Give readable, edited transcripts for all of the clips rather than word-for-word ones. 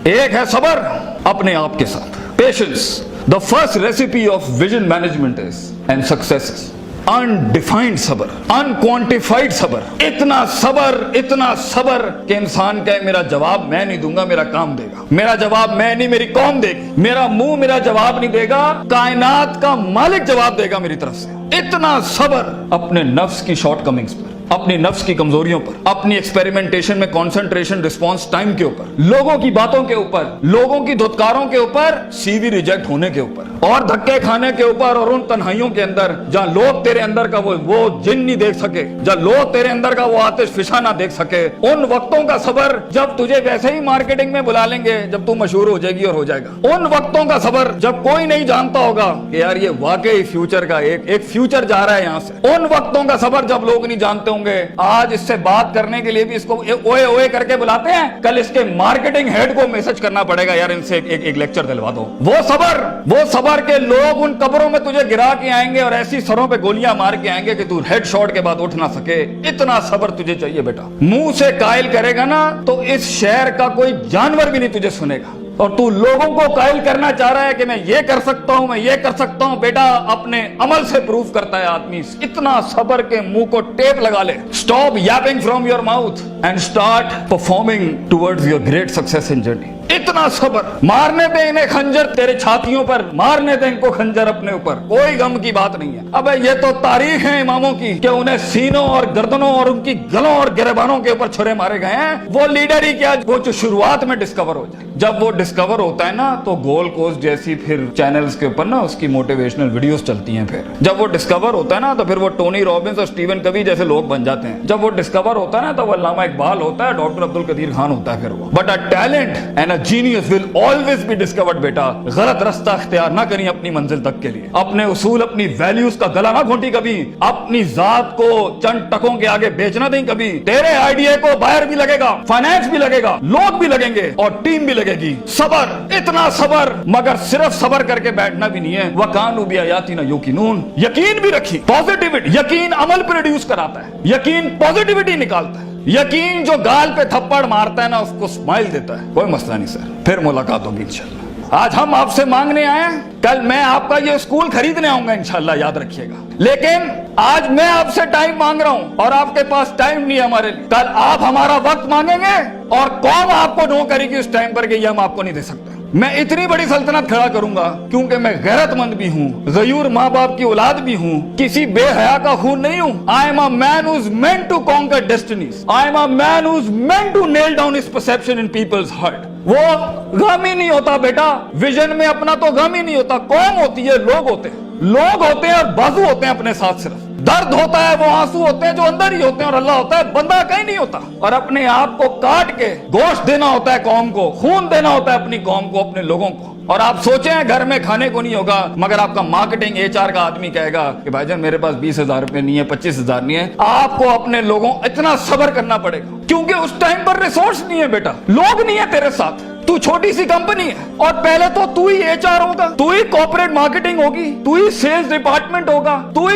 एक है सबर अपने आप के साथ, patience. The first recipe of vision management is and success is undefined सबर, अनक्वांटिफाइड सबर। इतना सबर कि इंसान कहे मेरा जवाब मैं नहीं दूंगा, मेरा काम देगा। मेरा जवाब मैं नहीं, मेरी कौम देगी। मेरा मुंह मेरा जवाब नहीं देगा, कायनात का मालिक जवाब देगा मेरी तरफ से। इतना सबर अपने नफ्स की शॉर्टकमिंग्स पर, अपनी नफ्स की कमजोरियों पर, अपनी एक्सपेरिमेंटेशन में कंसंट्रेशन रिस्पांस टाइम के ऊपर, लोगों की बातों के ऊपर, लोगों की धुतकारों के ऊपर, सीवी रिजेक्ट होने के ऊपर और धक्के खाने के ऊपर, और उन तन्हाइयों के अंदर जहां लोग तेरे अंदर का वो जिन नहीं देख सके, जहां लोग तेरे अंदर का वो आतिश फिशा ना देख सके, उन वक्तों का सबर जब तुझे वैसे ही मार्केटिंग में बुला लेंगे जब तू मशहूर हो जाएगी और हो जाएगा। उन वक्तों का सबर जब कोई नहीं जानता होगा कि यार ये वाकई फ्यूचर का एक फ्यूचर जा रहा है यहां से। उन वक्तों का सबर जब लोग नहीं जानते होंगे। आज इससे बात करने के लिए भी इसको ओए ओए करके बुलाते हैं, कल इसके मार्केटिंग हेड को मैसेज करना पड़ेगा यार इनसे एक लेक्चर दिलवा दो। वो सबर के लोग उन कब्रों में तुझे गिरा के आएंगे और ऐसी सरों पे गोलियां मार के आएंगे कि तू हेड शॉट के बाद उठ ना सके। इतना सबर तुझे चाहिए बेटा। मुंह से कायल करेगा ना तो इस शहर का कोई जानवर भी नहीं तुझे सुनेगा, और तू लोगों को कायल करना चाह रहा है कि मैं ये कर सकता हूं, मैं ये कर सकता हूं। बेटा अपने अमल से प्रूव करता है आदमी। इतना सबर के मुंह को टेप लगा ले। Stop Yaping from your mouth and start performing towards your great success in journey. इतना सबर। मारने दे इन्हें खंजर तेरे छातियों पर, मारने दे इनको खंजर अपने ऊपर, कोई गम की बात नहीं है। अबे ये तो तारीख है इमामों की कि उन्हें सीनों और गर्दनों और उनकी गलों और गिरबानों के ऊपर छुरे मारे गए हैं। वो लीडर ही क्या, वो जो शुरुआत में डिस्कवर हो जाए। जब वो डिस्कवर होता है ना तो गोल्ड कोस्ट जैसी फिर चैनल्स के ऊपर ना उसकी मोटिवेशनल वीडियोस चलती हैं। फिर जब वो डिस्कवर होता है ना तो फिर वो टोनी रॉबिन्स और स्टीवन कवी जैसे लोग बन जाते हैं। जब वो डिस्कवर होता है ना तो वो अल्लामा इकबाल होता है, डॉक्टर अब्दुल कदीर खान होता है फिर वो। But a talent and a genius will always be discovered. बेटा गलत रास्ता इख्तियार ना करिए अपनी मंजिल तक के लिए। अपने उसूल, अपनी वैल्यूज का गला ना घोंटी कभी। अपनी जात को चंद टकों के आगे बेचना नहीं कभी। तेरे आइडिया को बायर भी लगेगा, फाइनेंस भी लगेगा, लोग भी लगेंगे और टीम भी लगेगी। सबर, इतना सबर। मगर सिर्फ सबर करके बैठना भी नहीं है। वकानु बिआयातिना युकिनून, यकीन भी रखी। पॉजिटिविटी, यकीन अमल प्रोड्यूस कराता है, यकीन पॉजिटिविटी निकालता है। यकीन जो गाल पे थप्पड़ मारता है ना उसको स्माइल देता है। कोई मसला नहीं सर, फिर मुलाकात होगी इंशाल्लाह। आज हम आपसे मांगने आए हैं, कल मैं आपका ये स्कूल खरीदने आऊंगा इंशाल्लाह, याद रखिएगा। लेकिन आज मैं आपसे टाइम मांग रहा हूं और आपके पास टाइम नहीं है हमारे लिए। कल आप हमारा वक्त मांगेंगे और कौन आपको नो करेगी उस टाइम पर कि ये हम आपको नहीं दे सकते। मैं इतनी बड़ी सल्तनत खड़ा करूंगा क्योंकि मैं गैरतमंद भी हूँ, गयूर माँ बाप की औलाद भी हूँ, किसी बेहया का खून नहीं हूँ। I am a man who is meant to conquer destinies. I am a man who is meant to nail down his perception in people's heart. वो गम ही नहीं होता बेटा, विजन में अपना तो गम ही नहीं होता। कौम होती है, लोग होते हैं। लोग होते हैं और बाजू होते हैं अपने साथ। सिर्फ दर्द होता है, वो आंसू होते हैं जो अंदर ही होते हैं, और अल्लाह होता है, बंदा कहीं नहीं होता। और अपने आप को काट के गोश्त देना होता है कौम को, खून देना होता है अपनी कौम को, अपने लोगों को। और आप सोचें घर में खाने को नहीं होगा, मगर आपका मार्केटिंग एचआर का आदमी कहेगा कि भाईजान मेरे पास 20,000 रुपए नहीं है, 25,000 नहीं है। आपको अपने लोगों इतना सब्र करना पड़ेगा क्योंकि उस टाइम पर रिसोर्स नहीं है बेटा, लोग नहीं है तेरे साथ। तू छोटी सी कंपनी है और पहले तो तू ही एचआर होगा, तू ही कॉर्पोरेट मार्केटिंग होगी, तू ही सेल्स डिपार्टमेंट होगा, तू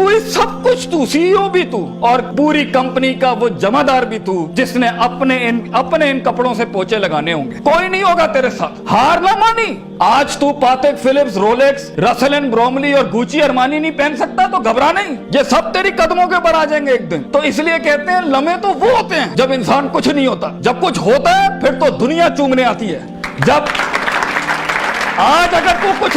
ही सब कुछ, तू सीईओ भी तू और पूरी कंपनी का वो जमादार भी तू, जिसने अपने इन कपड़ों से पोछे लगाने होंगे। कोई नहीं होगा तेरे साथ। हार ना मानी। आज तू पातेक Philips, Rolex, Russell and Bromley और गुची अरमानी नहीं पहन सकता तो घबरा नहीं, ये सब तेरी कदमों के ऊपर आ जाएंगे एक दिन। तो इसलिए कहते हैं लम्हे तो वो होते हैं जब इंसान कुछ नहीं होता। जब कुछ होता है फिर तो दुनिया चूमने आती है। जब आज अगर तू कुछ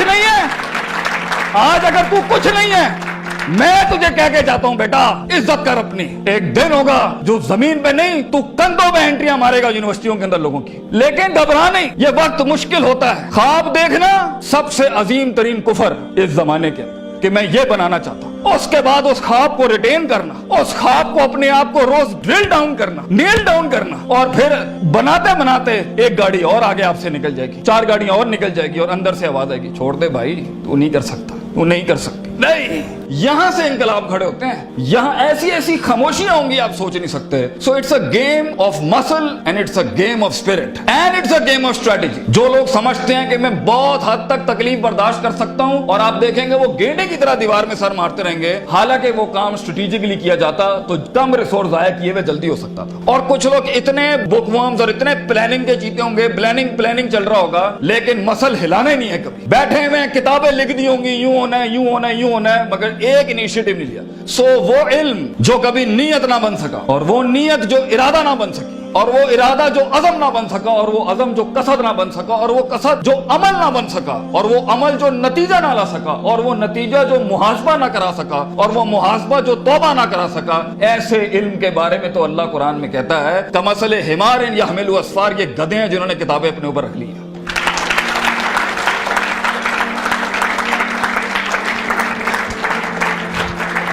नहीं है, मैं तुझे कह के जाता हूं बेटा, इज्जत कर अपनी। एक दिन होगा जो जमीन पे नहीं, तू कंधों में एंट्रियां मारेगा यूनिवर्सिटियों के अंदर लोगों की। लेकिन घबरा नहीं, ये वक्त मुश्किल होता है। ख्वाब देखना सबसे अजीम तरीन कुफर इस जमाने के कि मैं ये बनाना चाहता हूं। उसके बाद उस ख्वाब को रिटेन करना, उस ख्वाब को अपने आप को रोज ड्रिल डाउन करना, नेल डाउन करना, और फिर बनाते बनाते एक गाड़ी और आगे आपसे निकल जाएगी, 4 गाड़ियां और निकल जाएगी और अंदर से आवाज आएगी, छोड़ दे भाई, तू नहीं कर सकता, तू नहीं कर सकती। नहीं, یہاں سے انقلاب کھڑے ہوتے ہیں. یہاں ایسی ایسی خاموشیاں ہوں گی آپ سوچ نہیں سکتے. So it's a game of muscle and it's a game of spirit and it's a game of strategy. جو لوگ سمجھتے ہیں کہ میں بہت حد تک تکلیف برداشت کر سکتا ہوں اور آپ دیکھیں گے وہ گینڈے کی طرح دیوار میں سر مارتے رہیں گے, حالانکہ وہ کام اسٹریٹجکلی کیا جاتا تو کم ریسورس ضائع کیے ہوئے جلدی ہو سکتا تھا. اور کچھ لوگ اتنے بک ورمز اور اتنے پلاننگ کے چیتے ہوں گے, پلاننگ چل رہا ہوگا, لیکن مسل ہلانا ہی نہیں ہے. کبھی بیٹھے ہوئے کتابیں لکھ دی ہوں گی یوں ہونا ہے, یوں ہونا ہے, یوں ہونا ہے, مگر ایک انیشیٹو نہیں لیا. سو وہ علم جو کبھی نیت نہ بن سکا, اور وہ نیت جو ارادہ نہ بن سکی, اور وہ ارادہ جو عزم نہ بن سکا, اور وہ عزم جو قصد نہ بن سکا, اور وہ قصد جو عمل نہ بن سکا, اور وہ عمل جو نتیجہ نہ لا سکا, اور وہ نتیجہ جو محاسبہ نہ کرا سکا, اور وہ محاسبہ جو توبہ نہ کرا سکا, ایسے علم کے بارے میں تو اللہ قرآن میں کہتا ہے کمثل حمار یحمل اسفار, یہ گدھے ہیں جنہوں نے کتابیں اپنے اوپر رکھ لی ہیں.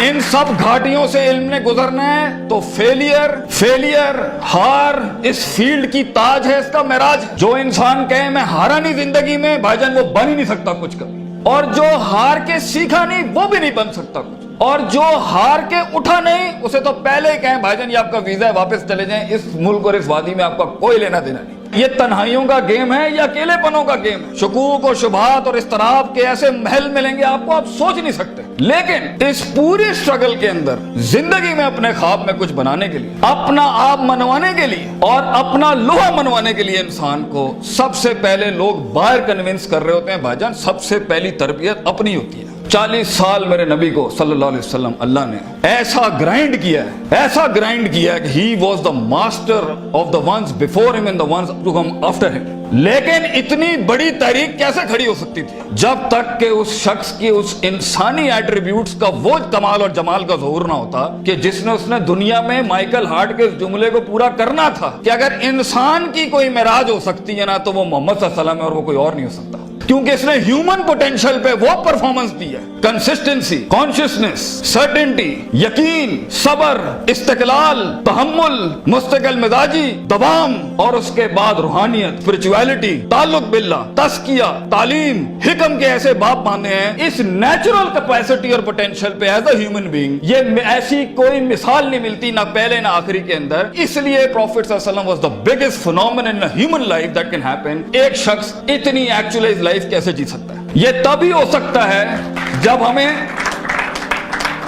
ان سب گھاٹیوں سے علم نے گزرنا ہے تو فیلئر ہار اس فیلڈ کی تاج ہے, اس کا معراج. جو انسان کہے میں ہارا نہیں زندگی میں, بھائی جان وہ بن ہی نہیں سکتا کچھ کبھی. اور جو ہار کے سیکھا نہیں وہ بھی نہیں بن سکتا کچھ. اور جو ہار کے اٹھا نہیں اسے تو پہلے ہی کہیں بھائی جان یہ آپ کا ویزا ہے, واپس چلے جائیں, اس ملک اور اس وادی میں آپ کا کوئی لینا دینا نہیں. یہ تنہائیوں کا گیم ہے یا اکیلے پنوں کا گیم ہے. شکوک اور شبہات اور اضطراب کے ایسے محل ملیں گے آپ کو, آپ سوچ نہیں سکتے. لیکن اس پوری اسٹرگل کے اندر زندگی میں اپنے خواب میں کچھ بنانے کے لیے, اپنا آپ منوانے کے لیے اور اپنا لوہا منوانے کے لیے انسان کو سب سے پہلے لوگ باہر کنونس کر رہے ہوتے ہیں. بھائی جان سب سے پہلی تربیت اپنی ہوتی ہے. 40 سال میرے نبی کو صلی اللہ علیہ وسلم اللہ نے ایسا گرائنڈ کیا ہے کہ he was the master of the ones before him and the ones to come after him. لیکن اتنی بڑی تحریک کیسے کھڑی ہو سکتی تھی جب تک کہ اس شخص کی اس انسانی ایٹریبیوٹس کا وہ کمال اور جمال کا ظہور نہ ہوتا کہ جس نے اس نے دنیا میں مائیکل ہارٹ کے اس جملے کو پورا کرنا تھا کہ اگر انسان کی کوئی معراج ہو سکتی ہے نا تو وہ محمد صلی اللہ علیہ وسلم ہے اور وہ کوئی اور نہیں ہو سکتا. کیونکہ اس نے ہیومن پوٹینشل پہ وہ پرفارمنس دی ہے, کنسسٹنسی, کانشیسنس, سرٹنٹی, یقین, صبر, استقلال, تحمل, مستقل مزاجی, دوام, اور اس کے بعد روحانیت, اسپرچویلٹی, تعلق باللہ, تزکیہ, تعلیم, حکم کے ایسے باپ باندھے ہیں. اس نیچرل کیپیسٹی اور پوٹینشل پہ ایز اے ہیومن بینگ یہ ایسی کوئی مثال نہیں ملتی نہ پہلے نہ آخری کے اندر. اس لیے پروفیٹ صلی اللہ علیہ وسلم was the biggest phenomenon in human life that can happen. ایک شخص اتنی ایکچوئلائز لائف کیسے جی سکتا ہے؟ یہ تبھی ہو سکتا ہے جب ہمیں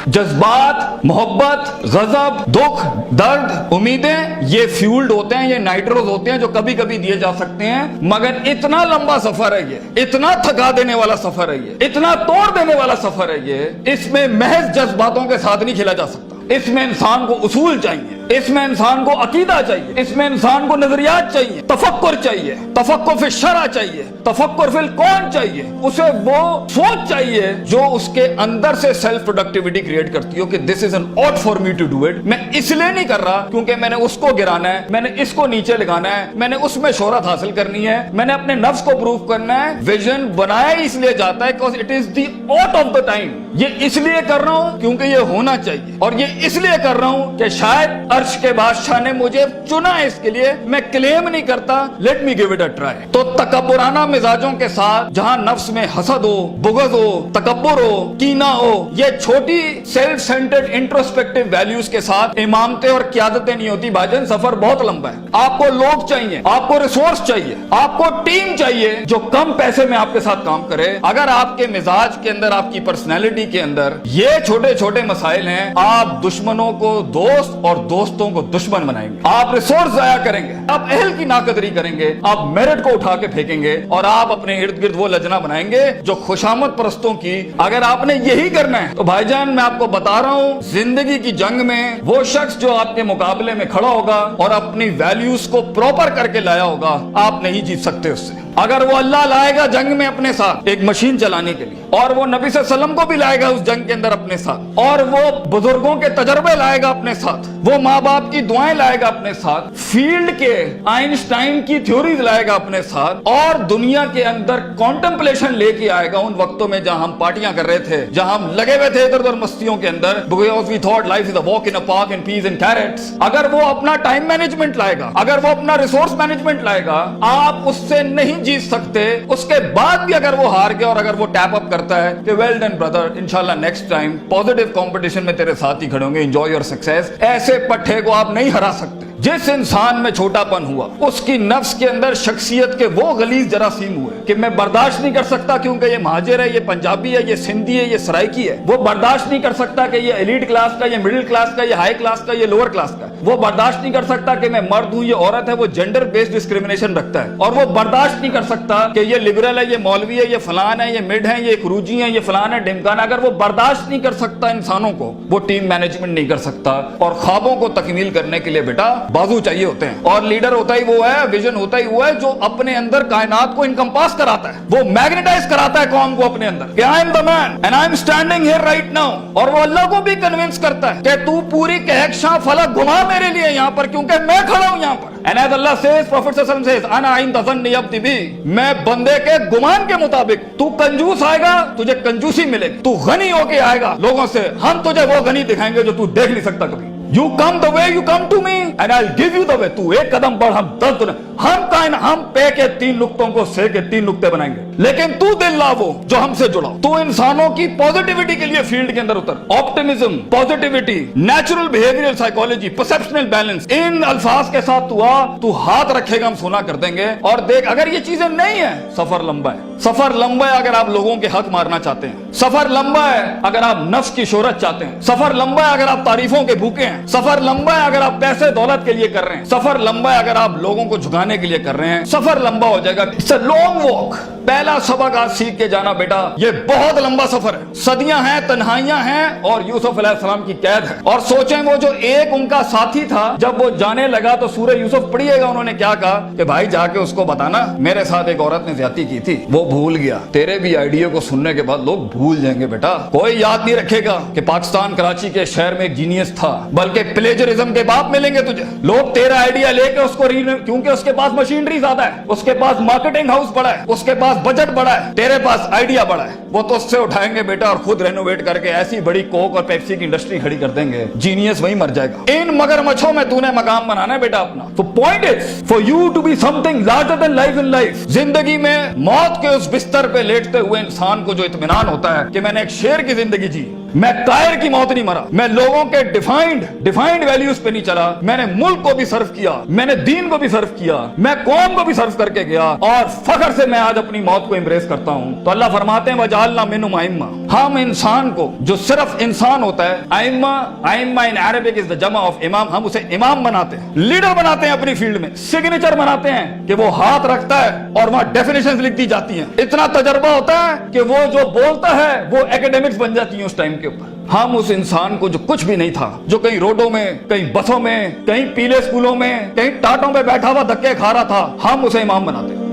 جذبات, محبت, غضب, دکھ, درد, امیدیں یہ فیولڈ ہوتے ہیں, یہ نائٹروز ہوتے ہیں جو کبھی کبھی دیے جا سکتے ہیں. مگر اتنا لمبا سفر ہے یہ, اتنا تھکا دینے والا سفر ہے یہ, اتنا توڑ دینے والا سفر ہے یہ, اس میں محض جذباتوں کے ساتھ نہیں کھیلا جا سکتا. اس میں انسان کو اصول چاہیے, اس میں انسان کو عقیدہ چاہیے, اس میں انسان کو نظریات چاہیے, تفکر چاہیے, تفکر فی الشرع چاہیے, تفکر فی الکون چاہیے. اسے وہ سوچ چاہیے جو اس کے اندر سے سیلف پروڈکٹیوٹی کریٹ کرتی ہو کہ this is an ought for me to do it. میں اس لیے نہیں کر رہا کیونکہ میں نے اس کو گرانا ہے, میں نے اس کو نیچے لگانا ہے, میں نے اس میں شہرت حاصل کرنی ہے, میں نے اپنے نفس کو پروف کرنا ہے. ویژن بنایا اس لیے جاتا ہے because it is the ought of the time. یہ اس لیے کر رہا ہوں کیونکہ یہ ہونا چاہیے, اور یہ اس لیے کر رہا ہوں کہ شاید عرش کے بادشاہ نے مجھے چنا ہے اس کے لیے. میں کلیم نہیں کرتا, let me give it a try. تو تکبرانہ مزاجوں کے ساتھ جہاں نفس میں حسد ہو, بغض ہو, تکبر ہو, کینہ ہو, یہ چھوٹی سیلف سینٹرڈ انٹروسپیکٹیو ویلیوز کے ساتھ امامتیں اور قیادتیں نہیں ہوتی. بھاجن سفر بہت لمبا ہے. آپ کو لوگ چاہیے, آپ کو ریسورس چاہیے, آپ کو ٹیم چاہیے جو کم پیسے میں آپ کے ساتھ کام کرے. اگر آپ کے مزاج کے اندر, آپ کی پرسنالٹی کے اندر یہ چھوٹے چھوٹے مسائل ہیں, آپ دشمنوں کو دوست اور دوستوں کو دشمن بنائیں گے. آپ ریسورس ضائع کریں گے, آپ اہل کی ناقدری کریں گے, آپ میرٹ کو اٹھا کے پھینکیں گے, اور آپ اپنے ارد گرد وہ لجنا بنائیں گے جو خوشامد پرستوں کی. اگر آپ نے یہی کرنا ہے تو بھائی جان میں آپ کو بتا رہا ہوں, زندگی کی جنگ میں وہ شخص جو آپ کے مقابلے میں کھڑا ہوگا اور اپنی ویلیوز کو پراپر کر کے لایا ہوگا, آپ نہیں جیت سکتے اس سے. اگر وہ اللہ لائے گا جنگ میں اپنے ساتھ ایک مشین چلانے کے لیے, اور وہ نبی صلی اللہ علیہ وسلم کو بھی لائے گا اس جنگ کے اندر اپنے ساتھ, اور وہ بزرگوں کے تجربے لائے گا اپنے ساتھ, وہ ماں باپ کی دعائیں لائے گا اپنے ساتھ, فیلڈ کے آئنسٹائن کی تھیوریز لائے گا اپنے ساتھ, اور دنیا کے اندر کانٹمپلیشن لے کے آئے گا. ان وقتوں میں جہاں ہم پارٹیاں کر رہے تھے, جہاں ہم لگے ہوئے تھے ادھر ادھر مستیوں کے اندر, because we thought life is a walk in a park and peas and carrots. اگر وہ اپنا ٹائم مینجمنٹ لائے گا, اگر وہ اپنا ریسورس مینجمنٹ لائے گا, آپ اس سے نہیں जीत सकते, उसके बाद भी अगर वो हार गया और अगर वो टैप अप करता है कि वेल डन ब्रदर, इंशाल्लाह नेक्स्ट टाइम पॉजिटिव कंपटीशन में तेरे साथ ही खड़े होंगे, एंजॉय योर सक्सेस, ऐसे पट्टे को आप नहीं हरा सकते। जिस इंसान में छोटापन हुआ, उसकी नफ्स के अंदर शख्सियत के वो गलीज जरासीम हुए कि मैं बर्दाश्त नहीं कर सकता क्योंकि ये महाजिर है, ये पंजाबी है, ये सिंधी है, ये सराइकी है। वो बर्दाश्त नहीं कर सकता कि ये एलीट क्लास का, ये मिडिल क्लास का, ये हाई क्लास का, ये लोअर क्लास का। वो बर्दाश्त नहीं कर सकता कि मैं मर्द हूं, ये औरत है। वो जेंडर बेस्ड डिस्क्रिमिनेशन रखता है। और वो बर्दाश्त नहीं कर सकता कि ये लिबरल है, ये मौलवी है, ये फलान है, ये मिड है, ये क्रूजी है, ये फलान है, ढिमकाना। अगर वो बर्दाश्त नहीं कर सकता इंसानों को, वो टीम मैनेजमेंट नहीं कर सकता। और ख्वाबों को तकमील करने के लिए बेटा बाजू चाहिए होते हैं, और लीडर होता ही वो है, विजन होता ही वो है जो अपने अंदर कायनात को इनकम्पास कराता है, वो मैग्नेटाइज कराता है कौम को अपने अंदर कि I am the man and I am standing here right now. और वो अल्लाह को भी कन्विंस करता है कि तू पूरी कहकशां फलक घुमा मेरे लिए यहाँ पर, क्योंकि मैं खड़ा हूं यहाँ पर। And as Allah says, prophet सल्लल्लाहु अलैहि वसल्लम सेज, अना इंद ज़न्नि अब्दी बी, मैं बंदे के गुमान के मुताबिक। तू कंजूस आएगा, तुझे कंजूसी मिलेगी। तू गनी होके आएगा लोगों से, हम तुझे वो गनी दिखाएंगे जो तू देख नहीं सकता कभी। You come the way you come to me and I'll give you the way. तू एक कदम बढ़, हम 10 दुनिया, हम पे के 3 नुक्तों को से के 3 नुक्ते बनाएंगे, लेकिन तू दिल ला वो जो हमसे जुड़ा। तू इंसानों की पॉजिटिविटी के लिए फील्ड के अंदर उतर। Optimism, positivity, natural behavioural psychology, perceptional balance, इन अल्फाज के साथ तू आ, तू हाथ रखेगा, हम सुना कर देंगे। और देख, अगर ये चीजें नहीं है, सफर लंबा है। सफर लंबा है अगर आप लोगों के हक मारना चाहते हैं। सफर लंबा है अगर आप नफ्स की शोहरत चाहते हैं। सफर लंबा है अगर आप तारीफों के भूखे हैं। सफर लंबा है अगर आप पैसे दौलत के लिए कर रहे हैं। सफर लंबा है अगर आप लोगों को झुकाने के लिए कर रहे हैं। सफर लंबा हो जाएगा। It's a long walk. पहला सबक आज सीख के जाना बेटा, ये बहुत लंबा सफर है। सदियां हैं, तन्हाइयां हैं, और यूसुफ अलैहिस्सलाम की कैद है। और सोचें, वो जो एक उनका साथी था, जब वो जाने लगा तो सूरह यूसुफ पढ़िएगा, उन्होंने क्या कहा कि भाई जाके उसको बताना मेरे साथ एक औरत ने ज्यादती की थी। वो भूल गया। तेरे भी आइडिया को सुनने के बाद लोग भूल जाएंगे बेटा। कोई याद नहीं रखेगा कि पाकिस्तान कराची के शहर में एक जीनियस था, बल्कि प्लेजरिज्म के बाप मिलेंगे तुझे। लोग तेरा आइडिया लेके उसको क्योंकि उसके पास मशीनरी ज्यादा है, उसके पास मार्केटिंग हाउस बड़ा है, उसके पास बजट बड़ा है, तेरे पास आइडिया बड़ा है, वो तो उससे उठाएंगे बेटा और खुद रेनोवेट करके ऐसी बड़ी कोक और पेप्सी की इंडस्ट्री खड़ी कर देंगे। जीनियस वहीं मर जाएगा। इन मगरमच्छों में तूने मकाम बनाना है बेटा अपना। तो point is for you to be something larger than life in life. जिंदगी में मौत के उस बिस्तर पे लेटते हुए इंसान को जो इत्मीनान होता है कि मैंने एक शेर की जिंदगी जी, मैं कायर की मौत नहीं मरा, मैं लोगों के डिफाइंड वैल्यूज पे नहीं चला, मैंने मुल्क को भी सर्व किया, मैंने दीन को भी सर्व किया, मैं कौम को भी सर्व करके गया, और फख्र से मैं आज अपनी मौत को एम्ब्रेस करता हूं। तो अल्लाह फरमाते हैं वजालना मिनहुम आइम्मा, हम इंसान को जो सिर्फ इंसान होता है, आइम्मा इन अरबिक इज द जमा ऑफ इमाम, हम उसे इमाम बनाते हैं, लीडर बनाते हैं अपनी फील्ड में, सिग्नेचर बनाते हैं कि वो हाथ रखता है और वहां डेफिनेशंस लिख दी जाती हैं। इतना तजर्बा होता है कि वो जो बोलता है वो एकेडमिक्स बन जाती है उस टाइम के ऊपर। हम उस इंसान को जो कुछ भी नहीं था, जो कहीं रोडों में, कहीं बसों में, कहीं पीले स्कूलों में, कहीं टाटों पे बैठा हुआ धक्के खा रहा था, हम उसे इमाम बनाते हैं।